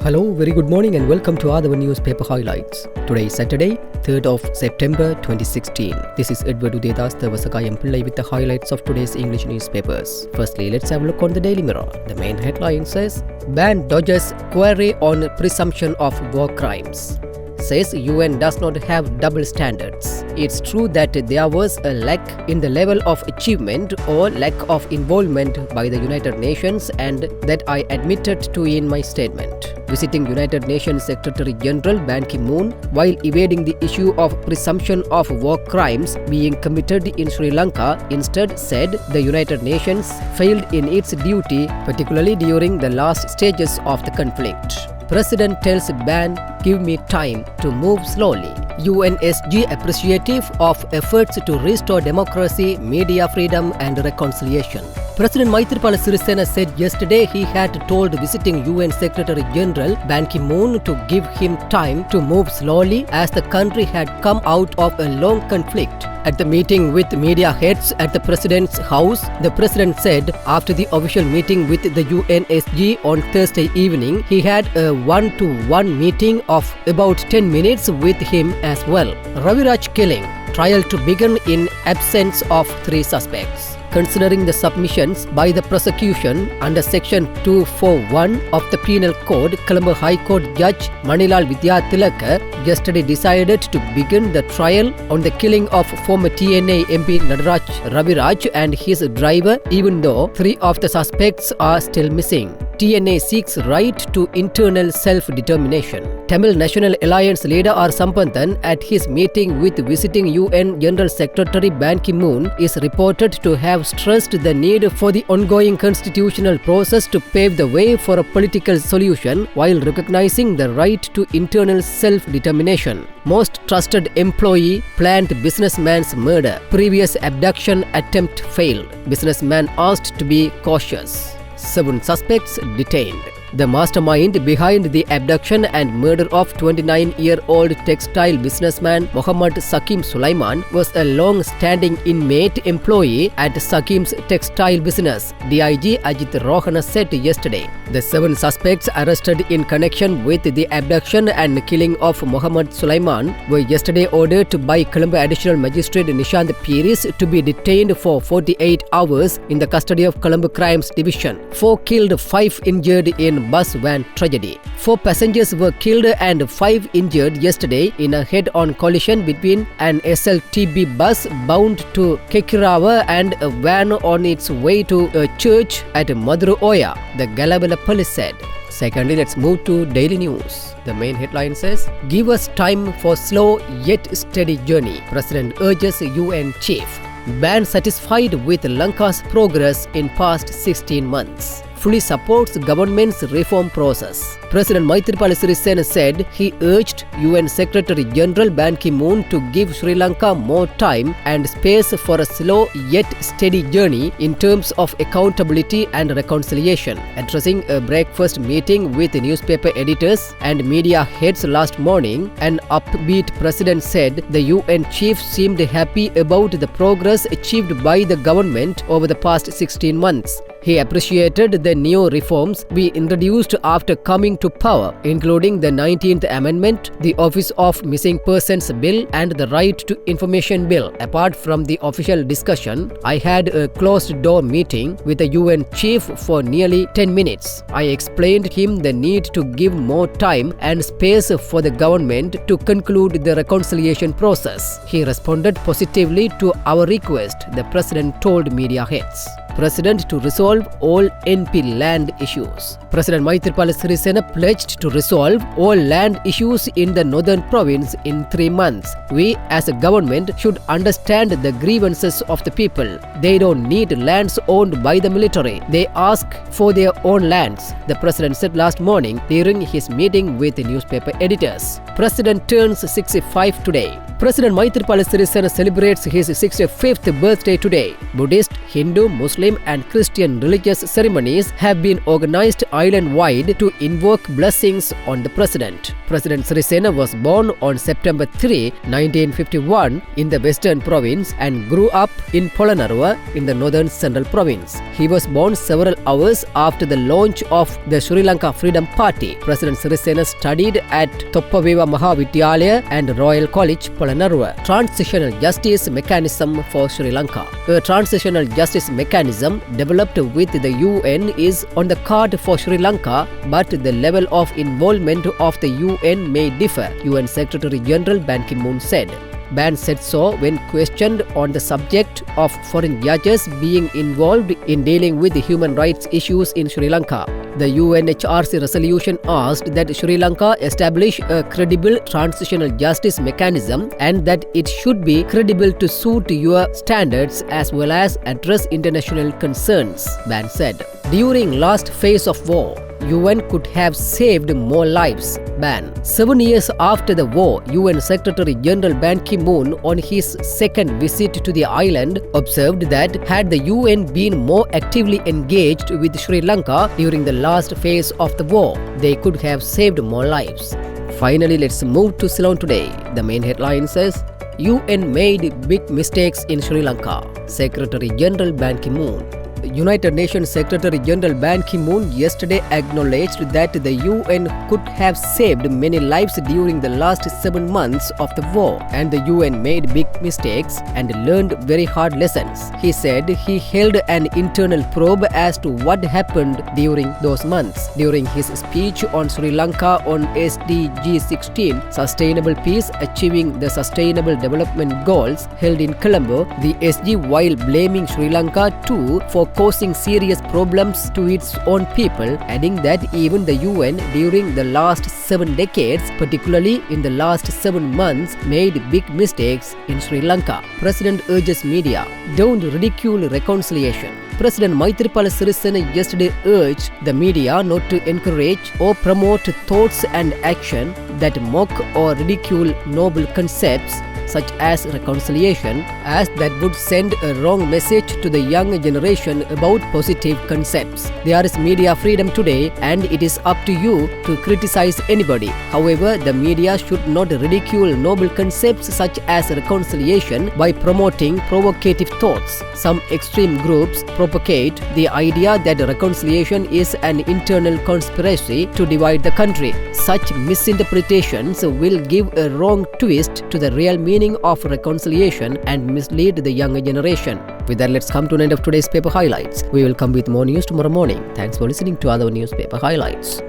Hello, very good morning and welcome to Athavan newspaper highlights. Today is Saturday, 3rd of September 2016. This is Edward Udedas Devasakayam Pillai with the highlights of today's English newspapers. Firstly, let's have a look on the Daily Mirror. The main headline says, Ban dodges query on presumption of war crimes. Says UN does not have double standards. It's true that there was a lack in the level of achievement or lack of involvement by the United Nations, and that I admitted to in my statement. Visiting United Nations Secretary General Ban Ki-moon while evading the issue of presumption of war crimes being committed in Sri Lanka, instead said the United Nations failed in its duty, particularly during the last stages of the conflict. President tells Ban, give me time to move slowly. UNSG appreciative of efforts to restore democracy, media freedom and reconciliation. President Maithripala Sirisena said yesterday he had told visiting UN Secretary General Ban Ki-moon to give him time to move slowly as the country had come out of a long conflict. At the meeting with media heads at the President's house, the President said after the official meeting with the UNSG on Thursday evening, he had a one-to-one meeting of about 10 minutes with him as well. Raviraj killing, trial to begin in absence of 3 suspects. Considering the submissions by the prosecution under Section 241 of the Penal Code, Colombo High Court Judge Manilal Vidyathilaka yesterday decided to begin the trial on the killing of former TNA MP Nadaraj Raviraj and his driver, even though 3 of the suspects are still missing. TNA seeks right to internal self-determination. Tamil National Alliance leader R. Sampanthan at his meeting with visiting UN General Secretary Ban Ki-moon is reported to have stressed the need for the ongoing constitutional process to pave the way for a political solution while recognizing the right to internal self-determination. Most trusted employee planned businessman's murder. Previous abduction attempt failed. Businessman asked to be cautious. 7 suspects detained. The mastermind behind the abduction and murder of 29-year-old textile businessman Mohammad Sakim Sulaiman was a long-standing inmate employee at Sakim's textile business, DIG Ajit Rohana said yesterday. The 7 suspects arrested in connection with the abduction and killing of Mohammad Sulaiman were yesterday ordered by Colombo Additional Magistrate Nishant Piris to be detained for 48 hours in the custody of Colombo Crimes Division. 4 killed, 5 injured in bus van tragedy. 4 passengers were killed and 5 injured yesterday in a head-on collision between an SLTB bus bound to Kekirawa and a van on its way to a church at Madurai, the Galabala police said. Secondly, let's move to Daily News. The main headline says, give us time for slow yet steady journey. President urges UN chief. Ban satisfied with Lanka's progress in past 16 months. Fully supports government's reform process. President Maithripala Sirisena said he urged UN Secretary General Ban Ki-moon to give Sri Lanka more time and space for a slow yet steady journey in terms of accountability and reconciliation. Addressing a breakfast meeting with newspaper editors and media heads last morning, an upbeat president said the UN chief seemed happy about the progress achieved by the government over the past 16 months. He appreciated the new reforms we introduced after coming to power, including the 19th Amendment, the Office of Missing Persons Bill and the Right to Information Bill. Apart from the official discussion, I had a closed-door meeting with the UN chief for nearly 10 minutes. I explained him the need to give more time and space for the government to conclude the reconciliation process. He responded positively to our request, the president told media heads. President to resolve all NP land issues. President Maithripala Sirisena pledged to resolve all land issues in the northern province in 3 months. We as a government should understand the grievances of the people. They don't need lands owned by the military. They ask for their own lands, the president said last morning during his meeting with newspaper editors. President turns 65 today. President Maithripala Sirisena celebrates his 65th birthday today. Buddhist, Hindu, Muslim Muslim and Christian religious ceremonies have been organized island-wide to invoke blessings on the president. President Sirisena was born on September 3, 1951 in the Western Province and grew up in Polonnaruwa in the Northern Central Province. He was born several hours after the launch of the Sri Lanka Freedom Party. President Sirisena studied at Toppaveva Mahavidyalaya and Royal College, Polonnaruwa. Transitional Justice Mechanism for Sri Lanka. A transitional justice mechanism developed with the UN is on the card for Sri Lanka, but the level of involvement of the UN may differ, UN Secretary General Ban Ki-moon said. Ban said so when questioned on the subject of foreign judges being involved in dealing with human rights issues in Sri Lanka. The UNHRC resolution asked that Sri Lanka establish a credible transitional justice mechanism and that it should be credible to suit your standards as well as address international concerns, Ban said. During last phase of war, UN could have saved more lives, Ban. 7 years after the war, UN Secretary General Ban Ki-moon on his second visit to the island observed that had the UN been more actively engaged with Sri Lanka during the last phase of the war, they could have saved more lives. Finally, let's move to Ceylon today. The main headline says, UN made big mistakes in Sri Lanka, Secretary General Ban Ki-moon. United Nations Secretary General Ban Ki-moon yesterday acknowledged that the UN could have saved many lives during the last 7 months of the war, and the UN made big mistakes and learned very hard lessons. He said he held an internal probe as to what happened during those months. During his speech on Sri Lanka on SDG 16, Sustainable Peace Achieving the Sustainable Development Goals, held in Colombo, the SG, while blaming Sri Lanka too for causing serious problems to its own people, adding that even the UN during the last 7 decades, particularly in the last 7 months, made big mistakes in Sri Lanka. President urges media, don't ridicule reconciliation. President Maithripala Sirisena yesterday urged the media not to encourage or promote thoughts and action that mock or ridicule noble concepts such as reconciliation, as that would send a wrong message to the young generation about positive concepts. There is media freedom today and it is up to you to criticize anybody. However, the media should not ridicule noble concepts such as reconciliation by promoting provocative thoughts. Some extreme groups propagate the idea that reconciliation is an internal conspiracy to divide the country. Such misinterpretations will give a wrong twist to the real meaning of reconciliation and mislead the younger generation. With that, let's come to an end of today's paper highlights. We will come with more news tomorrow morning. Thanks for listening to other newspaper highlights.